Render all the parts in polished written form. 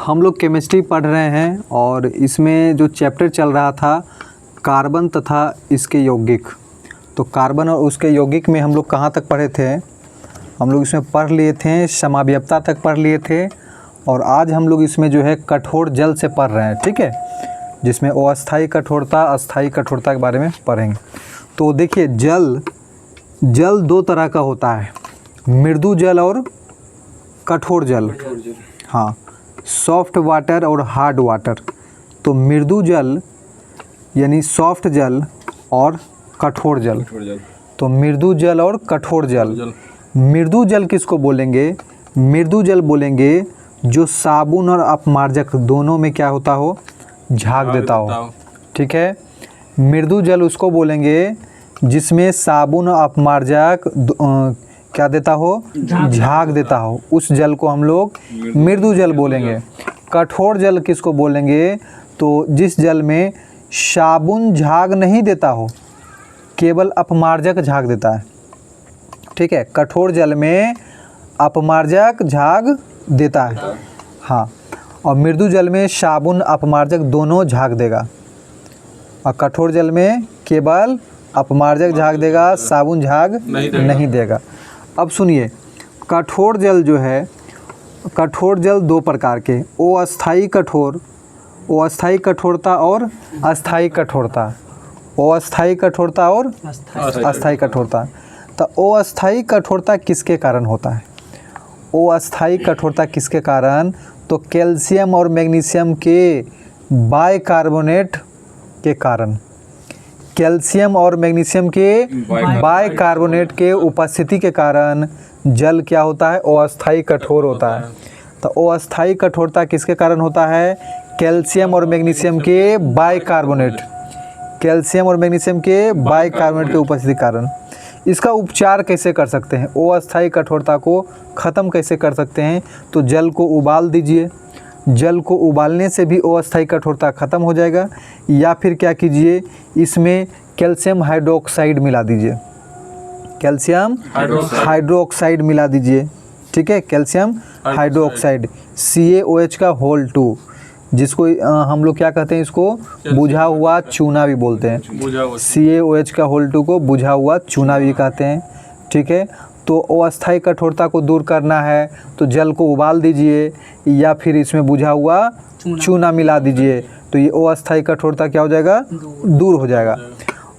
हम लोग केमिस्ट्री पढ़ रहे हैं और इसमें जो चैप्टर चल रहा था कार्बन तथा इसके यौगिक। तो कार्बन और उसके यौगिक में हम लोग कहाँ तक पढ़े थे? हम लोग इसमें पढ़ लिए थे समावयवता तक पढ़ लिए थे और आज हम लोग इसमें जो है कठोर जल से पढ़ रहे हैं, ठीक है, जिसमें अस्थायी कठोरता अस्थायी कठोरता के बारे में पढ़ेंगे। तो देखिए जल दो तरह का होता है, मृदु जल और कठोर जल। हाँ, सॉफ्ट वाटर और हार्ड वाटर। तो मृदु जल यानी सॉफ्ट जल और कठोर जल। तो मृदु जल और कठोर जल। मृदु जल किसको बोलेंगे? मृदु जल बोलेंगे जो साबुन और अपमार्जक दोनों में क्या होता हो, झाग देता हो, ठीक है। मृदु जल उसको बोलेंगे जिसमें साबुन और अपमार्जक क्या देता हो, झाग देता हो, उस जल को हम लोग मृदु जल बोलेंगे। कठोर जल किसको बोलेंगे? तो जिस जल में साबुन झाग नहीं देता हो, केवल अपमार्जक झाग देता है, ठीक है। कठोर जल में अपमार्जक झाग देता है, हाँ, और मृदु जल में साबुन अपमार्जक दोनों झाग देगा और कठोर जल में केवल अपमार्जक झाग देगा, साबुन झाग नहीं देगा। अब सुनिए, कठोर जल जो है, कठोर जल दो प्रकार के, अस्थायी कठोर, अस्थायी कठोरता और अस्थायी कठोरता, अस्थायी कठोरता और अस्थायी कठोरता। तो अस्थायी कठोरता किसके कारण होता है? अस्थायी कठोरता किसके कारण? तो कैल्शियम और मैग्नीशियम के बाइकार्बोनेट के कारण। कैल्शियम और मैग्नीशियम के बाइकार्बोनेट के उपस्थिति के कारण जल क्या होता है? अस्थायी कठोर होता है। तो अस्थायी कठोरता किसके कारण होता है? कैल्शियम और मैग्नीशियम के बाइकार्बोनेट, कैल्शियम और मैग्नीशियम के बाइकार्बोनेट के उपस्थिति के कारण। इसका उपचार कैसे कर सकते हैं? अस्थायी कठोरता को ख़त्म कैसे कर सकते हैं? तो जल को उबाल दीजिए, जल को उबालने से भी अस्थायी कठोरता ख़त्म हो जाएगा। या फिर क्या कीजिए, इसमें कैल्शियम हाइड्रोक्साइड मिला दीजिए, कैल्शियम हाइड्रोक्साइड मिला दीजिए, ठीक है, कैल्शियम हाइड्रोक्साइड CaOH का होल 2, जिसको हम लोग क्या कहते हैं, इसको बुझा हुआ चूना भी बोलते हैं। CaOH का होल 2 को बुझा हुआ चूना भी कहते हैं, ठीक है। तो अस्थायी कठोरता को दूर करना है तो जल को उबाल दीजिए या फिर इसमें बुझा हुआ चूना मिला दीजिए, तो ये अस्थायी कठोरता क्या हो जाएगा? दूर हो जाएगा।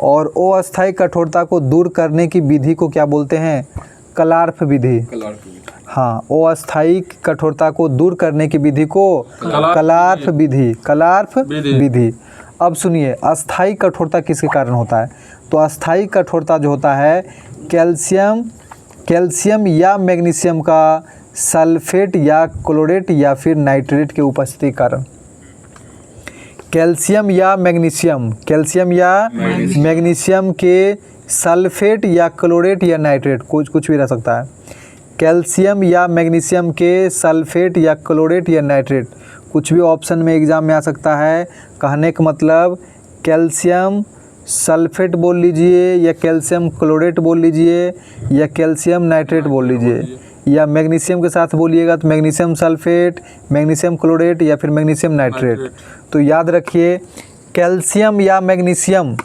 और अस्थायी कठोरता को दूर करने की विधि को क्या बोलते हैं? कलार्फ विधि। हाँ, अस्थायी कठोरता को दूर करने की विधि को कलार्फ विधि, कलार्फ विधि। अब सुनिए, अस्थायी कठोरता किसके कारण होता है? तो अस्थायी कठोरता जो होता है कैल्शियम या मैग्नीशियम का सल्फेट या क्लोरेट या फिर नाइट्रेट के उपस्थिति के कारण। कैल्शियम या मैग्नीशियम के सल्फेट या क्लोरेट या नाइट्रेट, कुछ भी रह सकता है। कैल्शियम या मैग्नीशियम के सल्फेट या क्लोरेट या नाइट्रेट, कुछ भी ऑप्शन में एग्ज़ाम में आ सकता है। कहने का मतलब कैल्शियम सल्फेट बोल लीजिए या कैल्शियम क्लोरेट बोल लीजिए या कैल्शियम नाइट्रेट बोल लीजिए, या मैग्नीशियम के साथ बोलिएगा तो मैग्नीशियम सल्फेट, मैग्नीशियम क्लोरेट या फिर मैग्नीशियम नाइट्रेट। तो याद रखिए, कैल्शियम या मैग्नीशियम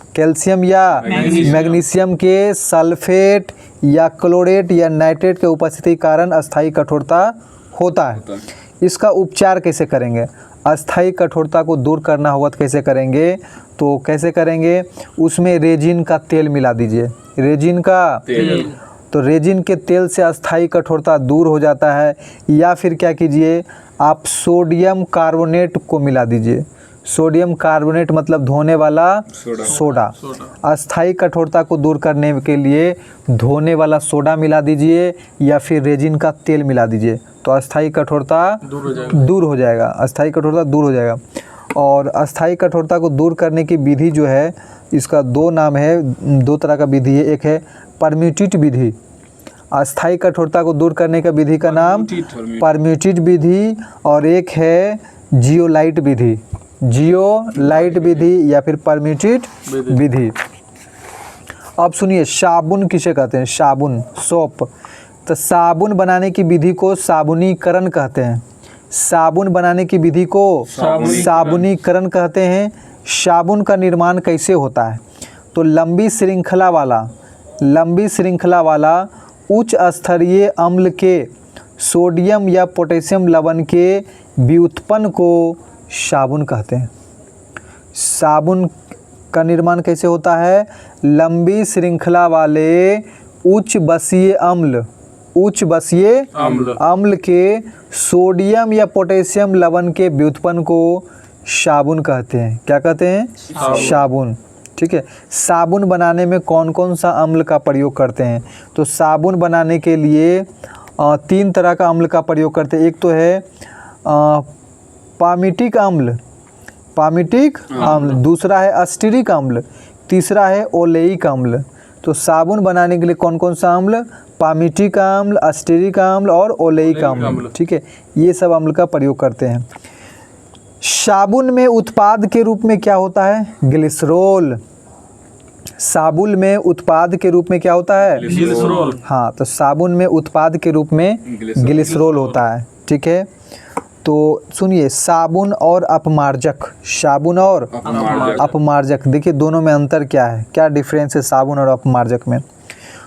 के सल्फेट या क्लोरेट या नाइट्रेट के उपस्थिति के कारण अस्थायी कठोरता होता है। इसका उपचार कैसे करेंगे? अस्थायी कठोरता को दूर करना होगा तो कैसे करेंगे? तो कैसे करेंगे? उसमें रेजिन का तेल मिला दीजिए, रेजिन का तेल। तो रेजिन के तेल से अस्थायी कठोरता दूर हो जाता है। या फिर क्या कीजिए, आप सोडियम कार्बोनेट को मिला दीजिए, सोडियम कार्बोनेट मतलब धोने वाला सोडा। अस्थायी कठोरता को दूर करने के लिए धोने वाला सोडा मिला दीजिए या फिर रेजिन का तेल मिला दीजिए, तो अस्थायी कठोरता दूर हो जाएगा, अस्थायी कठोरता दूर हो जाएगा। और अस्थायी कठोरता को दूर करने की विधि जो है, इसका दो नाम है, दो तरह का विधि है। एक है परम्यूटेट विधि, अस्थायी कठोरता को दूर करने का विधि का नाम परम्यूटेट विधि, और एक है जियोलाइट विधि, जियोलाइट विधि या फिर परम्यूटेट विधि। अब सुनिए, साबुन किसे कहते हैं? साबुन, सोप। तो साबुन बनाने की विधि को साबुनीकरण कहते हैं। साबुन बनाने की विधि को साबुनीकरण कहते हैं। साबुन का निर्माण कैसे होता है? तो लंबी श्रृंखला वाला उच्च स्तरीय अम्ल के सोडियम या पोटेशियम लवण के व्युत्पन्न को साबुन कहते हैं। साबुन का निर्माण कैसे होता है? लंबी श्रृंखला वाले उच्च बसीय अम्ल के सोडियम या पोटेशियम लवण के व्युत्पन्न को साबुन कहते हैं। क्या कहते हैं? साबुन। ठीक है। साबुन बनाने में कौन कौन सा अम्ल का प्रयोग करते हैं? तो साबुन बनाने के लिए 3 तरह का अम्ल का प्रयोग करते हैं। एक तो है पामिटिक अम्ल, दूसरा है अस्टेरिक अम्ल, तीसरा है ओलेइक अम्ल। तो साबुन बनाने के लिए कौन कौन सा अम्ल? पामिटिक अम्ल, अस्टेरिक अम्ल और ओलेइक अम्ल। ठीक है, ये सब अम्ल का प्रयोग करते हैं। साबुन में उत्पाद के रूप में क्या होता है? ग्लिसरॉल। साबुन में उत्पाद के रूप में क्या होता है? ग्लिसरॉल। हाँ, तो साबुन में उत्पाद के रूप में ग्लिसरॉल होता है। ठीक है, तो सुनिए, साबुन और अपमार्जक। साबुन और अपमार्जक, देखिए दोनों में अंतर क्या है, क्या डिफरेंस है साबुन और अपमार्जक में।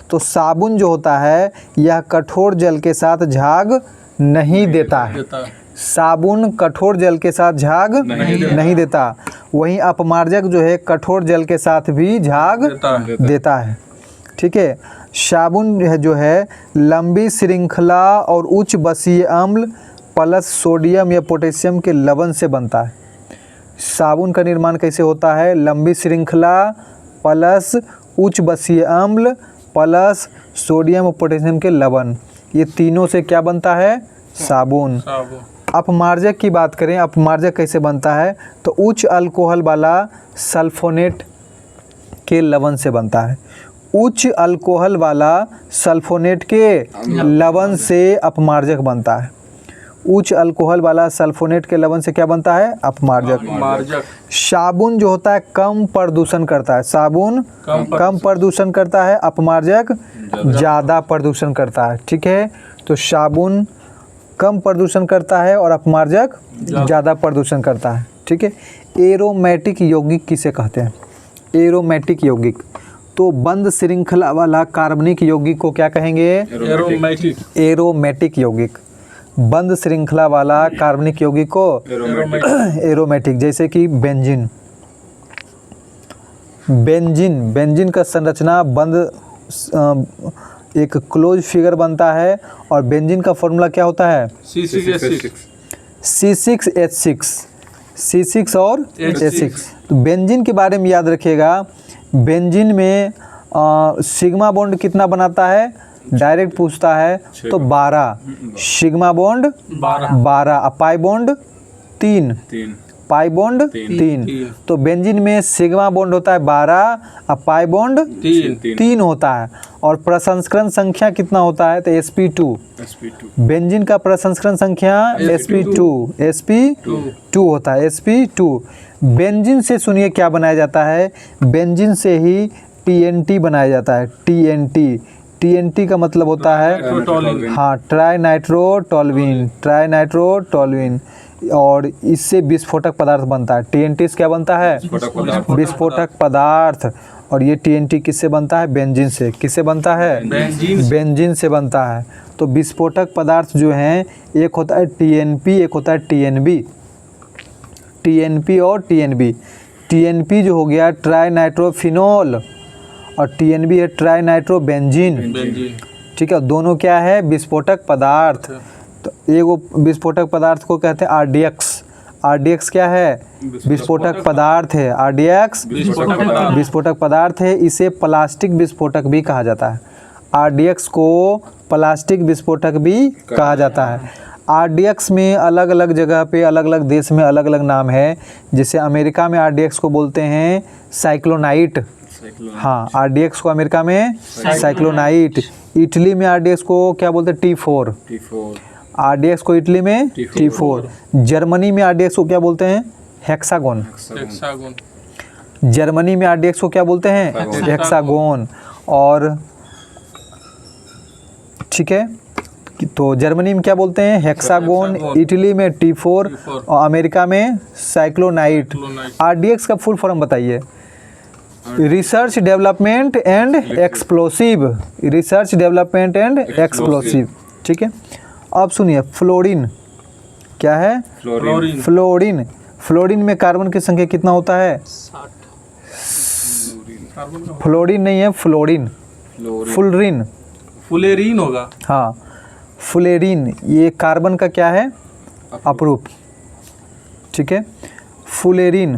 तो साबुन जो होता है यह कठोर जल के साथ झाग नहीं देता है। साबुन कठोर जल के साथ झाग नहीं देता। वहीं अपमार्जक जो है कठोर जल के साथ भी झाग देता है। ठीक है, साबुन जो है लंबी श्रृंखला और उच्च बसीय अम्ल प्लस सोडियम या पोटेशियम के लवण से बनता है। साबुन का निर्माण कैसे होता है? लंबी श्रृंखला प्लस उच्च बसीय अम्ल प्लस सोडियम और पोटेशियम के लवण, ये तीनों से क्या बनता है? साबुन। अपमार्जक की बात करें, अपमार्जक कैसे बनता है? तो उच्च अल्कोहल वाला सल्फोनेट के लवण से बनता है। उच्च अल्कोहल वाला सल्फोनेट के लवण से अपमार्जक बनता है। उच्च अल्कोहल वाला सल्फोनेट के लवण से क्या बनता है? अपमार्जक। साबुन जो होता है कम प्रदूषण करता है। साबुन कम प्रदूषण करता है, अपमार्जक ज़्यादा प्रदूषण करता है। ठीक है, तो साबुन कम प्रदूषण करता है और अपमार्जक ज़्यादा प्रदूषण करता है। ठीक है, एरोमेटिक यौगिक किसे कहते हैं? एरोमेटिक यौगिक, तो बंद श्रृंखला वाला कार्बनिक यौगिक को क्या कहेंगे? एरोमेटिक यौगिक। बंद श्रृंखला वाला कार्बनिक यौगिक को एरोमेटिक। जैसे कि बेंजीन का संरचना बंद एक क्लोज फिगर बनता है और बेंजीन का फॉर्मूला क्या होता है? C6H6 और H6। तो बेंजीन के बारे में याद रखिएगा, बेंजीन में सिग्मा बॉन्ड कितना बनाता है? डायरेक्ट पूछता है तो 12 sigma bond 12, pi bond 3 pi bond 3। तो बेंजीन में सिग्मा बॉन्ड होता है 12 और पाई बॉन्ड 3 होता है। और प्रसंस्करण संख्या कितना होता है? तो sp2। बेंजीन का प्रसंस्करण संख्या sp2 होता है, sp2। बेंजीन से सुनिए क्या बनाया जाता है? बेंजीन से ही TNT बनाया जाता है। TNT का मतलब होता है ट्राई नाइट्रोटोल्यूइन, और इससे विस्फोटक पदार्थ बनता है। TNT से क्या बनता है? विस्फोटक पदार्थ। और ये TNT किससे बनता है? बेंजीन से। किससे बनता है? बेंजीन से बनता है। तो विस्फोटक पदार्थ जो हैं, एक होता है TNP, एक होता है TNB। TNP और TNB। TNP जो हो गया ट्राई नाइट्रोफिनॉल और TNB है ट्राई नाइट्रोबेंजीन। ठीक है, दोनों क्या है? विस्फोटक पदार्थ। तो एगो विस्फोटक पदार्थ को कहते हैं RDX क्या है? विस्फोटक पदार्थ है। RDX विस्फोटक पदार्थ है। इसे प्लास्टिक विस्फोटक भी कहा जाता है। RDX को प्लास्टिक विस्फोटक भी कहा जाता है। RDX में अलग अलग जगह पे, अलग अलग देश में अलग अलग नाम है। जैसे अमेरिका में RDX को बोलते हैं साइक्लोनाइट। हाँ, RDX को अमेरिका में साइक्लोनाइट। इटली में RDX को क्या बोलते हैं? T4। RDX को इटली में T4। जर्मनी में RDX को क्या बोलते हैं? हेक्सागोन। जर्मनी में RDX को क्या बोलते हैं? हेक्सागोन। और ठीक है, तो जर्मनी में क्या बोलते हैं? हेक्सागोन। इटली में T4 और अमेरिका में साइक्लोनाइट। RDX का फुल फॉर्म बताइए। Research development and explosive. Research development and explosive, ठीक है। अब सुनिए फ्लोरीन क्या है? फ्लोरीन। फ्लोरीन में कार्बन की संख्या कितना होता है? 60। फ्लोरीन नहीं है, फ्लोरीन। फुलरीन। फुलेरीन होगा। हाँ, फुलेरीन ये कार्बन का क्या है? अपरूप, ठीक है। फुलेरीन,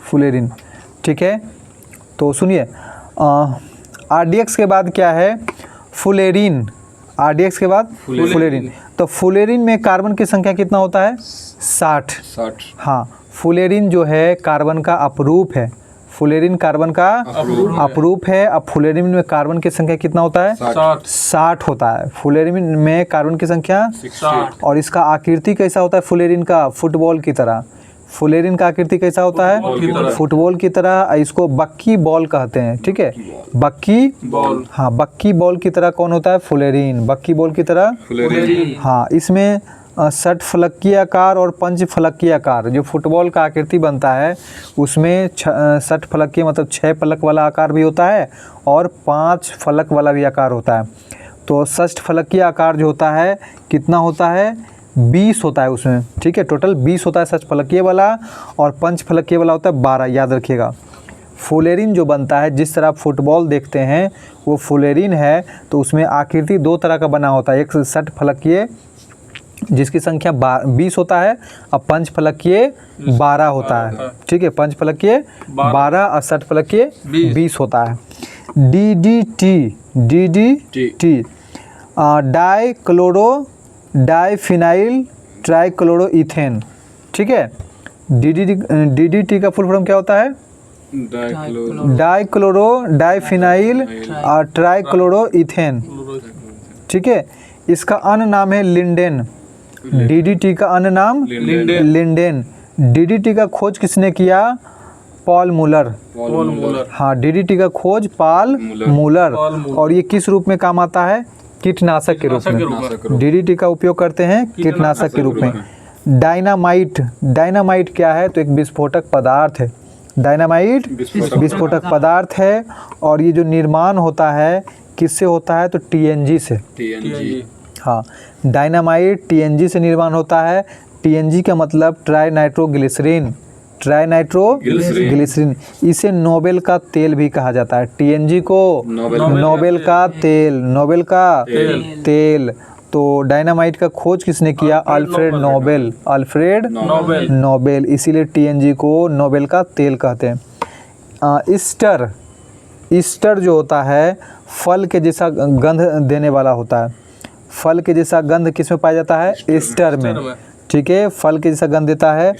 फुलेरीन, ठीक है। तो सुनिए RDX के बाद क्या है? फुलेरीन। RDX के बाद फुलेरीन। तो फुलेरीन में कार्बन की संख्या कितना होता है? 60। हाँ, फुलेरीन जो है कार्बन का अपरूप है। फुलेरीन कार्बन का अपरूप है। अब फुलेरीन में कार्बन की संख्या कितना होता है? 60 होता है। फुलेरीन में कार्बन की संख्या 60। और इसका आकृति कैसा होता है? फुलेरीन का फुटबॉल की तरह। फुलेरीन का आकृति कैसा होता है? फुटबॉल की तरह। इसको बक्की बॉल कहते हैं, ठीक है। बक्की बॉल। हाँ, बक्की बॉल की तरह कौन होता है? फुलेरीन। बक्की बॉल की तरह फुलेरीन। हाँ, इसमें षटफलकीय आकार और पंचफलकीय आकार, जो फुटबॉल का आकृति बनता है उसमें षटफलकीय मतलब 6 फलक वाला आकार भी होता है और 5 फलक वाला भी आकार होता है। तो षटफलकीय आकार जो होता है कितना होता है? 20 होता है उसमें, ठीक है। टोटल 20 होता है षटफलकीय वाला, और पंचफलकीय वाला होता है 12, याद रखिएगा। फुलेरीन जो बनता है, जिस तरह आप फुटबॉल देखते हैं वो फुलेरीन है, तो उसमें आकृति 2 तरह का बना होता है। एक षटफलकीय जिसकी संख्या 20 होता है, और पंचफलकीय 12 होता है, ठीक है। पंचफलकीय 12 और षटफलकीय 20 होता है। DDT डाइक्लोरो-डाइफिनाइल ट्राइक्लोरोइथेन, ठीक है। DDT का फुल फॉर्म क्या होता है? डाइक्लोरो-डाइफिनाइल और ट्राइक्लोरोइथेन, ठीक है। इसका अन्य नाम है लिंडेन। DDT का अन्य नाम लिंडेन। DDT का खोज किसने किया? Paul Müller. हाँ, DDT का खोज पॉल मूलर। और ये किस रूप में काम आता है? कीटनाशक के रूप में। DDT का उपयोग करते हैं कीटनाशक के रूप में। डायनामाइट। डायनामाइट क्या है? तो एक विस्फोटक पदार्थ है। डायनामाइट विस्फोटक पदार्थ है, और ये जो निर्माण होता है किससे होता है? तो TNG से। हाँ, डायनामाइट TNG से निर्माण होता है। TNG का मतलब ट्राई नाइट्रोग्लिसरीन। ट्राई नाइट्रोग्लिसरीन, इसे नोबेल का तेल भी कहा जाता है। TNG को नोबेल का तेल। नोबेल का तेल। तो डायनामाइट का खोज किसने किया? Alfred Nobel. अल्फ्रेड नोबेल, इसीलिए TNG को नोबेल का तेल कहते हैं। ईस्टर। ईस्टर जो होता है फल के जैसा गंध देने वाला होता है। फल के जैसा गंध किस में पाया जाता है? ईस्टर में, ठीक है। फल के जैसा गंध देता है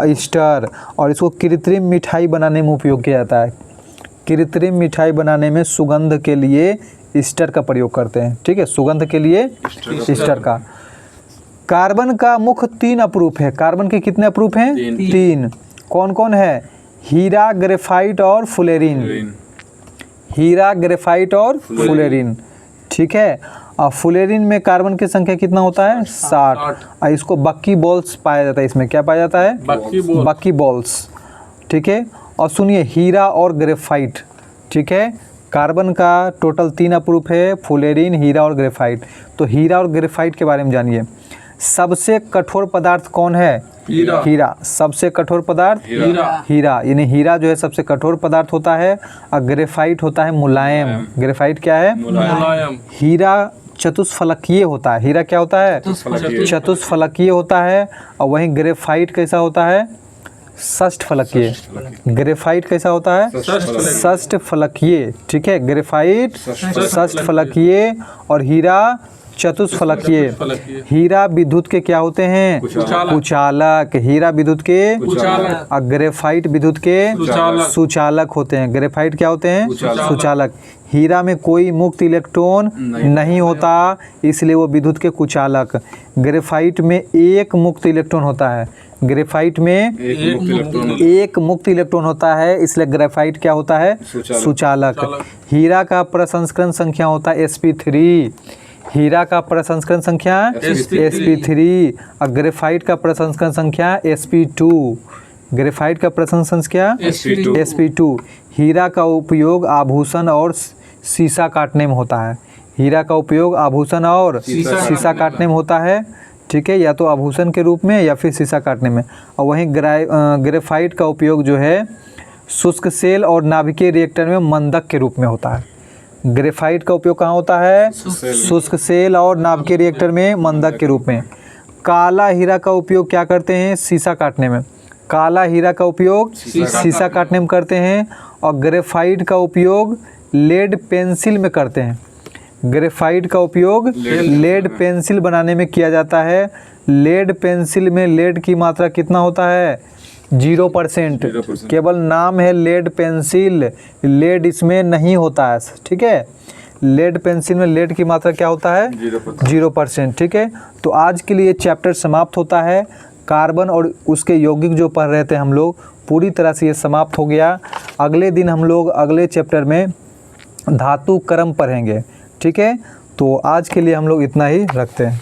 ईस्टर। और इसको कृत्रिम मिठाई बनाने में उपयोग किया जाता है। कृत्रिम मिठाई बनाने में सुगंध के लिए ईस्टर का प्रयोग करते हैं, ठीक है। सुगंध के लिए ईस्टर का। कार्बन का मुख्य 3 अपरूप है। कार्बन के कितने अपरूप हैं? 3। कौन कौन है? हीरा, ग्रेफाइट और फुलेरीन। हीरा, ग्रेफाइट और फुलेरीन, ठीक है। और फुलेरीन में कार्बन की संख्या कितना होता है? 60। और इसको बक्की बॉल्स पाया जाता है। इसमें क्या पाया जाता है? बक्की बॉल्स, ठीक है। और सुनिए हीरा और ग्रेफाइट, ठीक है। कार्बन का टोटल 3 अपरूप है, फुलेरीन, हीरा और ग्रेफाइट। तो हीरा और ग्रेफाइट के बारे में जानिए। सबसे कठोर पदार्थ कौन है? हीरा। सबसे कठोर पदार्थ हीरा, यानी हीरा जो है सबसे कठोर पदार्थ होता है, और ग्रेफाइट होता है मुलायम। ग्रेफाइट क्या है? मुलायम। हीरा चतुष्फलकीय होता है। हीरा क्या होता है? चतुष्फलकीय होता है। और वहीं ग्रेफाइट कैसा होता है? षष्ठफलकीय। ग्रेफाइट कैसा होता है? षष्ठफलकीय, ठीक है। ग्रेफाइट षष्ठफलकीय और हीरा चतुष्फलकीय। फलकीय। हीरा विद्युत के क्या होते हैं? कुचालक। कुचालक। हीरा विद्युत के कुचालक। और ग्रेफाइट विद्युत के सुचालक। सुचालक होते हैं। ग्रेफाइट क्या होते हैं? सुचालक। सुचालक। हीरा में कोई मुक्त इलेक्ट्रॉन नहीं होता, इसलिए वो विद्युत के कुचालक। ग्रेफाइट में एक मुक्त इलेक्ट्रॉन होता है। ग्रेफाइट में एक मुक्त इलेक्ट्रॉन होता है, इसलिए ग्रेफाइट क्या होता है? सुचालक। हीरा का प्रसंस्करण संख्या होता है sp3। हीरा का प्रसंस्करण संख्या sp3 और ग्रेफाइट का प्रसंस्करण संख्या sp2। ग्रेफाइट का प्रसंस्करण संख्या sp2। हीरा का उपयोग आभूषण और शीशा काटने में होता है। हीरा का उपयोग आभूषण और शीशा काटने में होता है, ठीक है, या तो आभूषण के रूप में या फिर शीशा काटने में। और वहीं ग्रेफाइट का उपयोग जो है शुष्क सेल और नाभिकीय रिएक्टर में मंदक के रूप में होता है। ग्रेफाइट का उपयोग कहाँ होता है? शुष्क सेल और नाभिकीय रिएक्टर में मंदक के रूप में। काला हीरा का उपयोग क्या करते हैं? शीशा काटने में। काला हीरा का उपयोग शीशा काटने में करते हैं। और ग्रेफाइट का उपयोग लेड पेंसिल में करते हैं। ग्रेफाइट का उपयोग लेड पेंसिल बनाने में किया जाता है। लेड पेंसिल में लेड की मात्रा कितना होता है? 0%। केवल नाम है लेड पेंसिल, लेड इसमें नहीं होता है, ठीक है। लेड पेंसिल में लेड की मात्रा क्या होता है? 0%, ठीक है। तो आज के लिए चैप्टर समाप्त होता है। कार्बन और उसके यौगिक जो पढ़ रहे थे हम लोग, पूरी तरह से ये समाप्त हो गया। अगले दिन हम लोग अगले चैप्टर में धातु क्रम पढ़ेंगे, ठीक है। तो आज के लिए हम लोग इतना ही रखते हैं।